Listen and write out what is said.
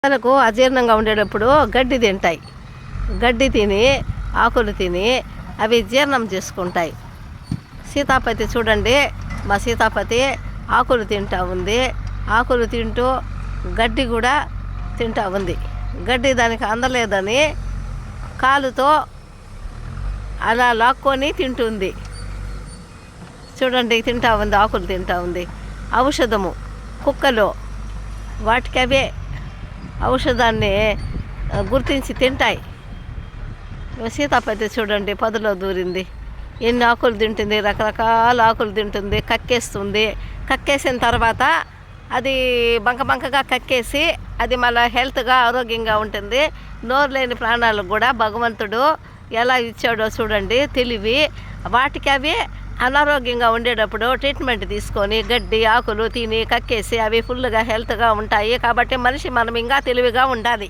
మనకు అజీర్ణంగా ఉండేటప్పుడు గడ్డి తింటాయి. గడ్డి తిని ఆకులు తిని అవి జీర్ణం చేసుకుంటాయి. సీతాపతి చూడండి, మా సీతాపతి ఆకులు తింటూ ఉంది. ఆకులు తింటూ గడ్డి కూడా తింటూ ఉంది. గడ్డి దానికి అందలేదని కాలుతో అలా లాక్కొని తింటుంది. చూడండి, తింటూ ఉంది, ఆకులు తింటూ ఉంది. ఔషధము కుక్కలు వాటికి అవే ఔషధాన్ని గుర్తించి తింటాయి. సీతాపతి చూడండి, పొదలో దూరింది. ఎన్ని ఆకులు తింటుంది, రకరకాల ఆకులు తింటుంది, కక్కేస్తుంది. కక్కేసిన తర్వాత అది బంకగా కక్కేసి అది మళ్ళీ హెల్త్గా ఆరోగ్యంగా ఉంటుంది. నోరు లేని ప్రాణాలకు కూడా భగవంతుడు ఎలా ఇచ్చాడో చూడండి తెలివి. వాటికి అవి అనారోగ్యంగా ఉండేటప్పుడు ట్రీట్మెంట్ తీసుకొని గడ్డి ఆకులు తిని కక్కేసి అవి ఫుల్గా హెల్త్గా ఉంటాయి. కాబట్టి మనం ఇంకా తెలివిగా ఉండాలి.